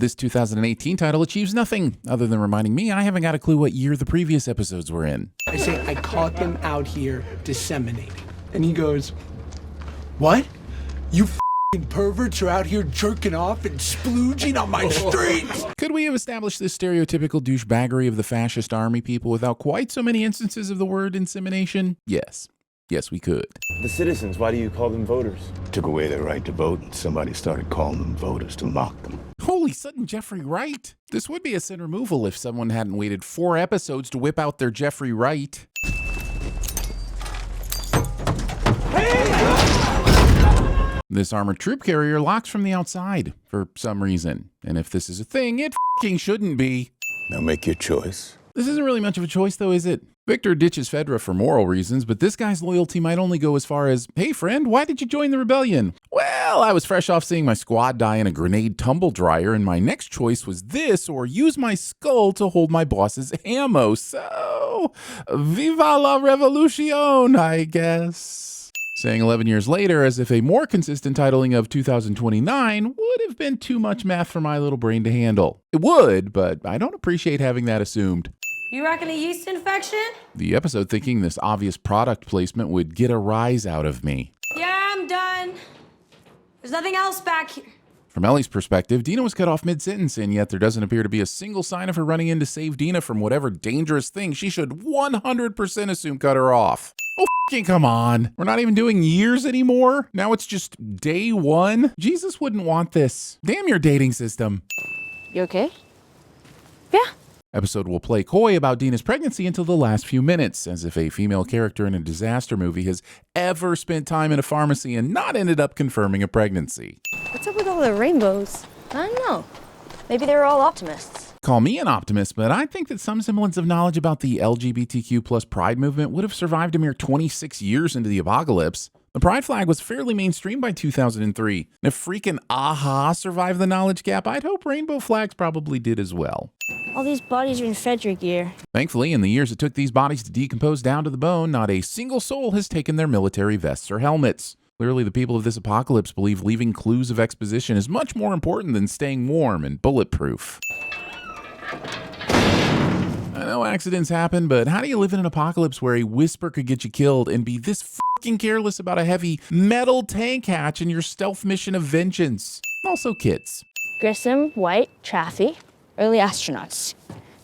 This 2018 title achieves nothing other than reminding me I haven't got a clue what year the previous episodes were in. I say, I caught them out here disseminating. And he goes, what? You f***ing perverts are out here jerking off and splooging on my streets? Could we have established this stereotypical douchebaggery of the fascist army people without quite so many instances of the word insemination? Yes. Yes, we could. The citizens, why do you call them voters? Took away their right to vote, and somebody started calling them voters to mock them. Holy sudden Jeffrey Wright. This would be a sin removal if someone hadn't waited 4 episodes to whip out their Jeffrey Wright. This armored troop carrier locks from the outside for some reason. And if this is a thing, it f***ing shouldn't be. Now make your choice. This isn't really much of a choice though, is it? Victor ditches Fedra for moral reasons, but this guy's loyalty might only go as far as, hey friend, why did you join the rebellion? Well, I was fresh off seeing my squad die in a grenade tumble dryer, and my next choice was this or use my skull to hold my boss's ammo. So, viva la revolution, I guess. Saying 11 years later as if a more consistent titling of 2029 would have been too much math for my little brain to handle. It would, but I don't appreciate having that assumed. You reckon a yeast infection? The episode thinking this obvious product placement would get a rise out of me. Yeah, I'm done. There's nothing else back here. From Ellie's perspective, Dina was cut off mid-sentence, and yet there doesn't appear to be a single sign of her running in to save Dina from whatever dangerous thing she should 100% assume cut her off. Oh, f***ing come on. We're not even doing years anymore? Now it's just day 1? Jesus wouldn't want this. Damn your dating system. You okay? Yeah. Episode will play coy about Dina's pregnancy until the last few minutes, as if a female character in a disaster movie has ever spent time in a pharmacy and not ended up confirming a pregnancy. What's up with all the rainbows? I don't know. Maybe they were all optimists. Call me an optimist, but I think that some semblance of knowledge about the LGBTQ plus pride movement would have survived a mere 26 years into the apocalypse. The pride flag was fairly mainstream by 2003. And if freaking AHA survived the knowledge gap, I'd hope rainbow flags probably did as well. All these bodies are in Frederick gear. Thankfully, in the years it took these bodies to decompose down to the bone, not a single soul has taken their military vests or helmets. Clearly, the people of this apocalypse believe leaving clues of exposition is much more important than staying warm and bulletproof. I know accidents happen, but how do you live in an apocalypse where a whisper could get you killed and be this fucking careless about a heavy metal tank hatch in your stealth mission of vengeance? Also kids. Grissom, White, Chaffee, early astronauts.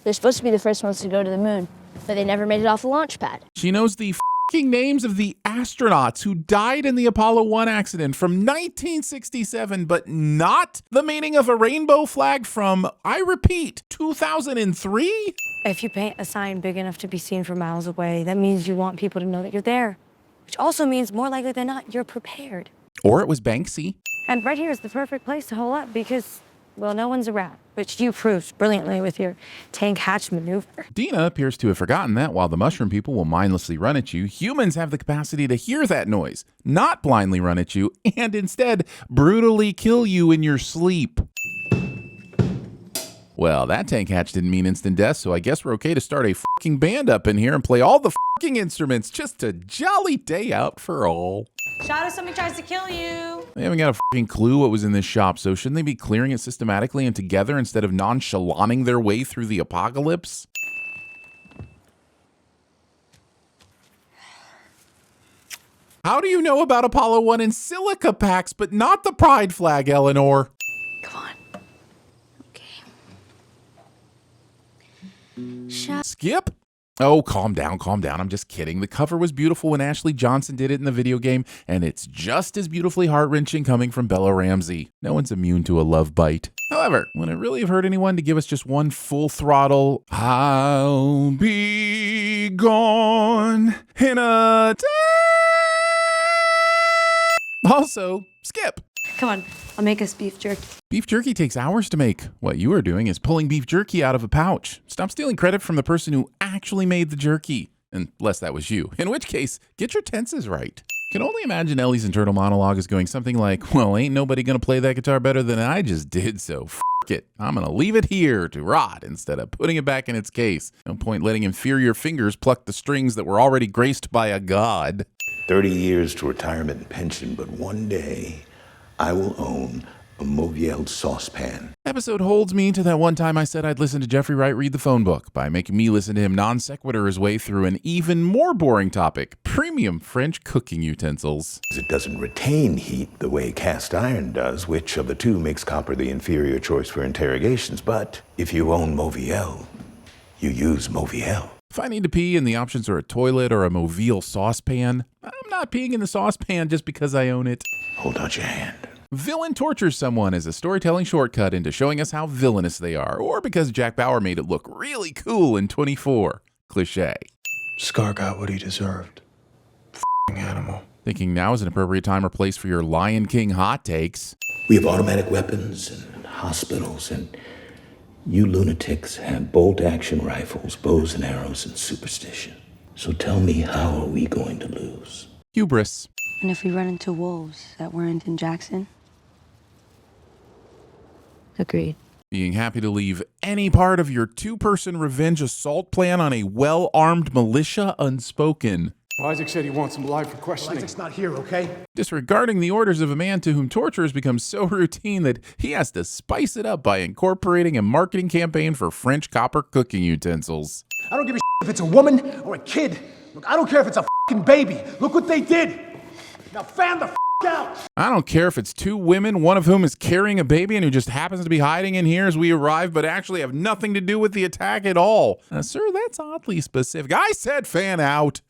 They're supposed to be the first ones to go to the moon, but they never made it off the launch pad. She knows the fucking names of the astronauts who died in the Apollo 1 accident from 1967, but not the meaning of a rainbow flag from, I repeat, 2003? If you paint a sign big enough to be seen from miles away, that means you want people to know that you're there. Which also means, more likely than not, you're prepared. Or it was Banksy. And right here is the perfect place to hole up because, well, no one's around, which you proved brilliantly with your tank hatch maneuver. Dina appears to have forgotten that while the mushroom people will mindlessly run at you, humans have the capacity to hear that noise, not blindly run at you, and instead brutally kill you in your sleep. Well, that tank hatch didn't mean instant death, so I guess we're okay to start a fucking band up in here and play all the fucking instruments. Just a jolly day out for all. Shot if somebody tries to kill you. They haven't got a fucking clue what was in this shop, so shouldn't they be clearing it systematically and together instead of nonchalanting their way through the apocalypse? How do you know about Apollo 1 and silica packs, but not the pride flag, Eleanor? Come on. Skip? Oh, calm down, calm down. I'm just kidding. The cover was beautiful when Ashley Johnson did it in the video game, and it's just as beautifully heart-wrenching coming from Bella Ramsey. No one's immune to a love bite. However, would it really have hurt anyone to give us just one full throttle, I'll be gone in a day? Also, skip. Come on, I'll make us beef jerky. Beef jerky takes hours to make. What you are doing is pulling beef jerky out of a pouch. Stop stealing credit from the person who actually made the jerky. Unless that was you. In which case, get your tenses right. Can only imagine Ellie's internal monologue is going something like, well, ain't nobody gonna play that guitar better than I just did, so f it. I'm gonna leave it here to rot instead of putting it back in its case. No point letting inferior fingers pluck the strings that were already graced by a god. 30 years to retirement and pension, but one day I will own A Mauviel saucepan. Episode holds me to that one time I said I'd listen to Jeffrey Wright read the phone book by making me listen to him non sequitur his way through an even more boring topic, premium French cooking utensils. It doesn't retain heat the way cast iron does, which of the two makes copper the inferior choice for interrogations. But if you own Mauviel, you use Mauviel. If I need to pee and the options are a toilet or a Mauviel saucepan, I'm not peeing in the saucepan just because I own it. Hold out your hand. Villain tortures someone as a storytelling shortcut into showing us how villainous they are, or because Jack Bauer made it look really cool in 24. Cliché. Scar got what he deserved. F***ing animal. Thinking now is an appropriate time or place for your Lion King hot takes. We have automatic weapons and hospitals, and you lunatics have bolt-action rifles, bows and arrows, and superstition. So tell me, how are we going to lose? Hubris. And if we run into wolves that weren't in Jackson? Agreed. Being happy to leave any part of your two-person revenge assault plan on a well-armed militia unspoken. Isaac said he wants him alive for questioning. Isaac's not here, okay? Disregarding the orders of a man to whom torture has become so routine that he has to spice it up by incorporating a marketing campaign for French copper cooking utensils. I don't give a if it's a woman or a kid. Look, I don't care if it's a fucking baby. Look what they did. Now fan the out. I don't care if it's two women, one of whom is carrying a baby and who just happens to be hiding in here as we arrive, but actually have nothing to do with the attack at all. Sir, that's oddly specific. I said fan out.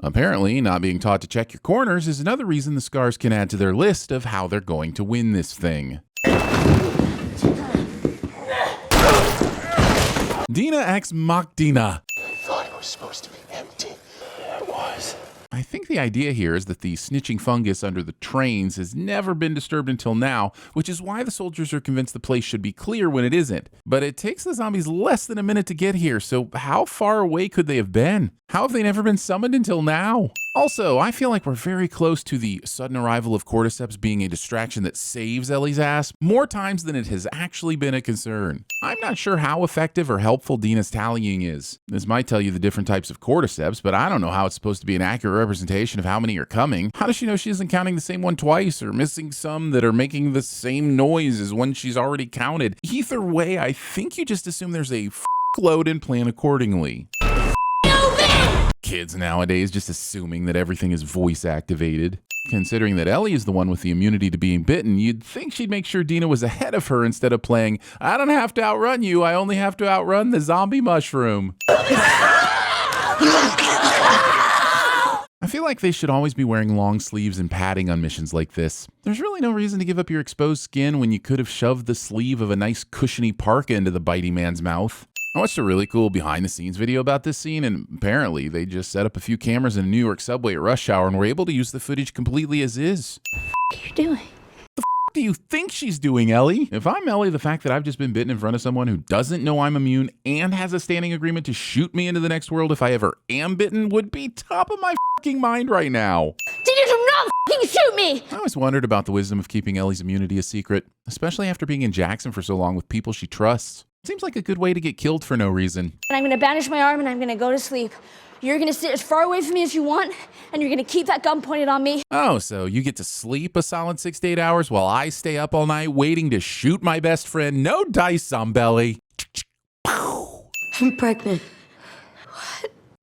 Apparently, not being taught to check your corners is another reason the Scars can add to their list of how they're going to win this thing. Dina ex Machina. I thought it was supposed to be empty. It was. I think the idea here is that the snitching fungus under the trains has never been disturbed until now, which is why the soldiers are convinced the place should be clear when it isn't. But it takes the zombies less than a minute to get here, so how far away could they have been? How have they never been summoned until now? Also, I feel like we're very close to the sudden arrival of cordyceps being a distraction that saves Ellie's ass more times than it has actually been a concern. I'm not sure how effective or helpful Dina's tallying is. This might tell you the different types of cordyceps, but I don't know how it's supposed to be an accurate representation of how many are coming. How does she know she isn't counting the same one twice or missing some that are making the same noise as one she's already counted? Either way, I think you just assume there's a load and plan accordingly. Kids nowadays just assuming that everything is voice activated. Considering that Ellie is the one with the immunity to being bitten, you'd think she'd make sure Dina was ahead of her instead of playing, I don't have to outrun you, I only have to outrun the zombie mushroom. I feel like they should always be wearing long sleeves and padding on missions like this. There's really no reason to give up your exposed skin when you could have shoved the sleeve of a nice cushiony parka into the bitey man's mouth. I watched a really cool behind-the-scenes video about this scene, and apparently they just set up a few cameras in a New York subway at rush hour and were able to use the footage completely as is. What are you doing? What do you think she's doing, Ellie? If I'm Ellie, the fact that I've just been bitten in front of someone who doesn't know I'm immune and has a standing agreement to shoot me into the next world if I ever am bitten would be top of my fucking mind right now. Did you do not fucking shoot me? I always wondered about the wisdom of keeping Ellie's immunity a secret, especially after being in Jackson for so long with people she trusts. Seems like a good way to get killed for no reason. And I'm gonna banish my arm and I'm gonna go to sleep. You're gonna sit as far away from me as you want, and you're gonna keep that gun pointed on me. Oh, so you get to sleep a solid 6 to 8 hours while I stay up all night waiting to shoot my best friend. No dice on belly. I'm pregnant.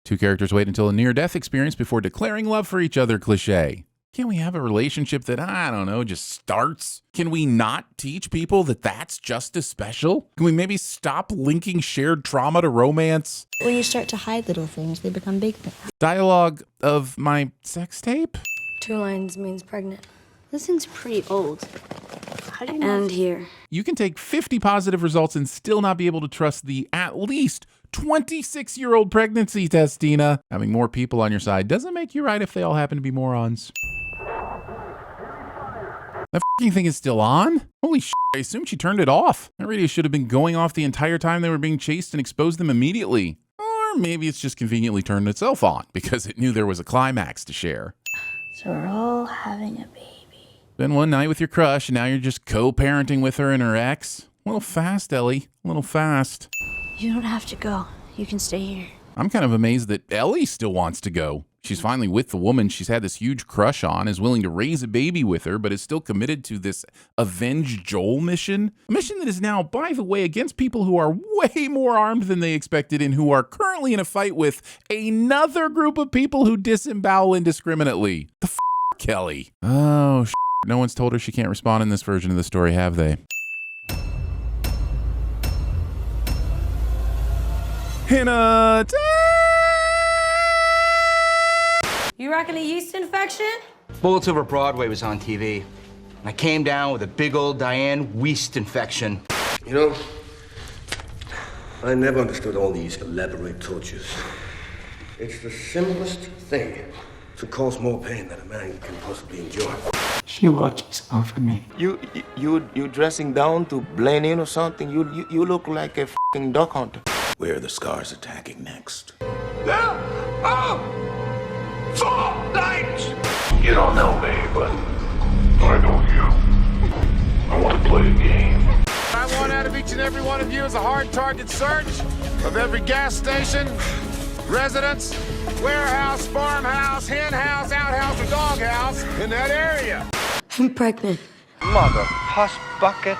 Two characters wait until a near-death experience before declaring love for each other. Cliché. Can't we have a relationship that, I don't know, just starts? Can we not teach people that that's just as special? Can we maybe stop linking shared trauma to romance? When you start to hide little things, they become big things. Dialogue of my sex tape? 2 lines means pregnant. This thing's pretty old. How do you know? And here. You can take 50 positive results and still not be able to trust the at least 26-year-old pregnancy test, Dina. Having more people on your side doesn't make you right if they all happen to be morons. That f***ing thing is still on? Holy shit, I assumed she turned it off. That radio should have been going off the entire time they were being chased and exposed them immediately. Or maybe it's just conveniently turned itself on because it knew there was a climax to share. So we're all having a baby. Been one night with your crush and now you're just co-parenting with her and her ex? A little fast, Ellie. A little fast. You don't have to go. You can stay here. I'm kind of amazed that Ellie still wants to go. She's finally with the woman she's had this huge crush on, is willing to raise a baby with her, but is still committed to this Avenge Joel mission. A mission that is now, by the way, against people who are way more armed than they expected and who are currently in a fight with another group of people who disembowel indiscriminately. The Kelly. Oh, no one's told her she can't respond in this version of the story, have they? In a You reckon a yeast infection? Bullets Over Broadway was on TV. And I came down with a big old Diane Weist infection. You know, I never understood all these elaborate tortures. It's the simplest thing to cause more pain than a man can possibly enjoy. She watches over me. You dressing down to blend in or something? You look like a f***ing duck hunter. Where are the scars attacking next? There are 4 nights! You don't know me, but I know you. I want to play a game. I want out of each and every one of you is a hard target search of every gas station, residence, warehouse, farmhouse, hen house, outhouse, or doghouse in that area. I'm pregnant. Mother hush bucket.